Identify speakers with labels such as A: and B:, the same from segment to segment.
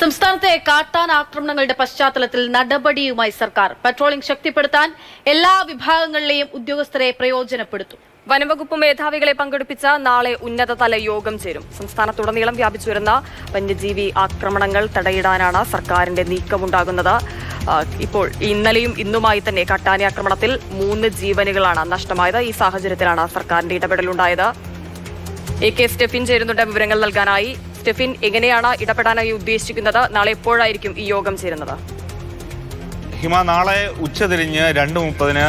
A: സംസ്ഥാനത്തെ കാട്ടാന ആക്രമണങ്ങളുടെ പശ്ചാത്തലത്തിൽ നടപടിയുമായി സർക്കാർ പെട്രോളിംഗ് ശക്തിപ്പെടുത്താൻ എല്ലാ വിഭാഗങ്ങളിലെയും ഉദ്യോഗസ്ഥരെ പ്രയോജനപ്പെടുത്തും.
B: വനംവകുപ്പ് മേധാവികളെ പങ്കെടുപ്പിച്ച നാളെ ഉന്നതതല യോഗം ചേരും. സംസ്ഥാനത്തുടനീളം വ്യാപിച്ചുവരുന്ന വന്യജീവി ആക്രമണങ്ങൾ തടയിടാനാണ് സർക്കാരിന്റെ നീക്കമുണ്ടാകുന്നത്. ഇപ്പോൾ ഇന്നലെയും ഇന്നുമായി തന്നെ കാട്ടാന ആക്രമണത്തിൽ 3 ജീവനുകളാണ് നഷ്ടമായത്. ഈ സാഹചര്യത്തിലാണ് സർക്കാരിന്റെ ഇടപെടലുണ്ടായത്. AK സ്റ്റെഫിൻ ചേരുന്നുണ്ട് വിവരങ്ങൾ നൽകാനായി. സ്റ്റെഫിൻ, എങ്ങനെയാണ് ഇടപെടാനായി ഉദ്ദേശിക്കുന്നത്? നാളെ എപ്പോഴായിരിക്കും ഈ യോഗം ചേരുന്നത്?
C: ഹിമ, നാളെ ഉച്ചതിരിഞ്ഞ് 2:30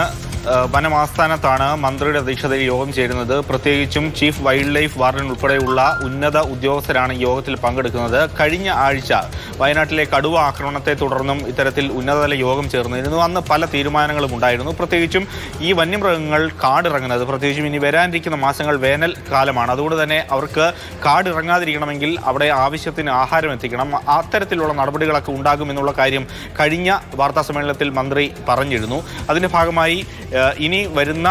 C: വനമാസ്ഥാനത്താണ് മന്ത്രിയുടെ അധ്യക്ഷതയിൽ യോഗം ചേരുന്നത്. പ്രത്യേകിച്ചും ചീഫ് വൈൽഡ് ലൈഫ് വാർഡൻ ഉൾപ്പെടെയുള്ള ഉന്നത ഉദ്യോഗസ്ഥരാണ് യോഗത്തിൽ പങ്കെടുക്കുന്നത്. കഴിഞ്ഞ ആഴ്ച വയനാട്ടിലെ കടുവ ആക്രമണത്തെ തുടർന്നും ഇത്തരത്തിൽ ഉന്നതതല യോഗം ചേർന്നിരുന്നു. അന്ന് പല തീരുമാനങ്ങളും ഉണ്ടായിരുന്നു. പ്രത്യേകിച്ചും ഈ വന്യമൃഗങ്ങൾ കാടിറങ്ങുന്നത്, പ്രത്യേകിച്ചും ഇനി വരാനിരിക്കുന്ന മാസങ്ങൾ വേനൽ കാലമാണ്. അതുകൊണ്ട് തന്നെ അവർക്ക് കാടിറങ്ങാതിരിക്കണമെങ്കിൽ അവിടെ ആവശ്യത്തിന് ആഹാരം എത്തിക്കണം. അത്തരത്തിലുള്ള നടപടികളൊക്കെ ഉണ്ടാകുമെന്നുള്ള കാര്യം കഴിഞ്ഞ വാർത്താ സമ്മേളനത്തിൽ മന്ത്രി പറഞ്ഞിരുന്നു. അതിന്റെ ഭാഗമായി ഇനി വരുന്ന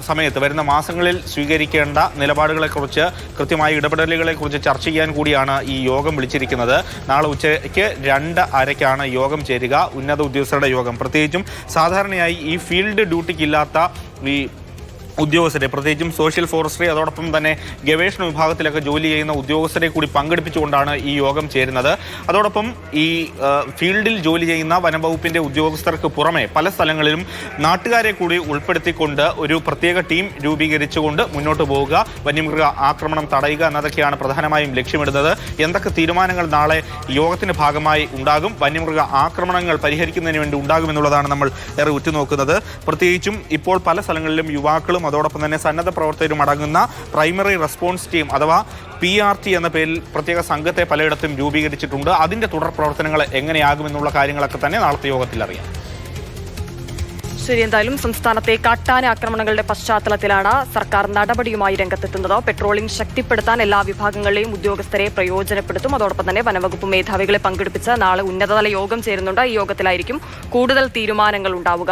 C: സമയത്ത്, വരുന്ന മാസങ്ങളിൽ സ്വീകരിക്കേണ്ട നിലപാടുകളെക്കുറിച്ച്, കൃത്യമായ ഇടപെടലുകളെക്കുറിച്ച് ചർച്ച ചെയ്യാൻ കൂടിയാണ് ഈ യോഗം വിളിച്ചിരിക്കുന്നത്. നാളെ ഉച്ചയ്ക്ക് 2:30 യോഗം ചേരുക, ഉന്നത ഉദ്യോഗസ്ഥരുടെ യോഗം. പ്രത്യേകിച്ചും സാധാരണയായി ഈ ഫീൽഡ് ഡ്യൂട്ടിക്കില്ലാത്ത ഈ ഉദ്യോഗസ്ഥരെ, പ്രത്യേകിച്ചും സോഷ്യൽ ഫോറസ്ട്രി, അതോടൊപ്പം തന്നെ ഗവേഷണ വിഭാഗത്തിലൊക്കെ ജോലി ചെയ്യുന്ന ഉദ്യോഗസ്ഥരെ കൂടി പങ്കെടുപ്പിച്ചുകൊണ്ടാണ് ഈ യോഗം ചേരുന്നത്. അതോടൊപ്പം ഈ ഫീൽഡിൽ ജോലി ചെയ്യുന്ന വനംവകുപ്പിന്റെ ഉദ്യോഗസ്ഥർക്ക് പുറമെ പല സ്ഥലങ്ങളിലും നാട്ടുകാരെ കൂടി ഉൾപ്പെടുത്തിക്കൊണ്ട് ഒരു പ്രത്യേക ടീം രൂപീകരിച്ചുകൊണ്ട് മുന്നോട്ട് പോവുക, വന്യമൃഗ ആക്രമണം തടയുക എന്നതൊക്കെയാണ് പ്രധാനമായും ലക്ഷ്യമിടുന്നത്. എന്തൊക്കെ തീരുമാനങ്ങൾ നാളെ യോഗത്തിന്റെ ഭാഗമായി ഉണ്ടാകും, വന്യമൃഗ ആക്രമണങ്ങൾ പരിഹരിക്കുന്നതിന് വേണ്ടി ഉണ്ടാകുമെന്നുള്ളതാണ് നമ്മൾ ഏറെ ഉറ്റുനോക്കുന്നത്. പ്രത്യേകിച്ചും ഇപ്പോൾ പല സ്ഥലങ്ങളിലും യുവാക്കളും അതോടൊപ്പം തന്നെ സന്നദ്ധ പ്രവർത്തകരും അടങ്ങുന്ന പ്രൈമറി റെസ്പോൺസ് ടീം അഥവാ PRT എന്ന പേരിൽ പ്രത്യേക സംഘത്തെ പലയിടത്തും രൂപീകരിച്ചിട്ടുണ്ട്. അതിന്റെ തുടർ പ്രവർത്തനങ്ങൾ എങ്ങനെയാകുമെന്നുള്ള കാര്യങ്ങളൊക്കെ തന്നെ നാളത്തെ യോഗത്തിൽ അറിയാം.
B: ശരി, എന്തായാലും സംസ്ഥാനത്തെ കാട്ടാന ആക്രമണങ്ങളുടെ പശ്ചാത്തലത്തിലാണ് സർക്കാർ നടപടിയുമായി രംഗത്തെത്തുന്നത്. പെട്രോളിംഗ് ശക്തിപ്പെടുത്താൻ എല്ലാ വിഭാഗങ്ങളിലെയും ഉദ്യോഗസ്ഥരെ പ്രയോജനപ്പെടുത്തും. അതോടൊപ്പം തന്നെ വനംവകുപ്പ് മേധാവികളെ പങ്കെടുപ്പിച്ച് നാളെ ഉന്നതതല യോഗം ചേരുന്നുണ്ട്. ഈ യോഗത്തിലായിരിക്കും കൂടുതൽ തീരുമാനങ്ങൾ ഉണ്ടാവുക.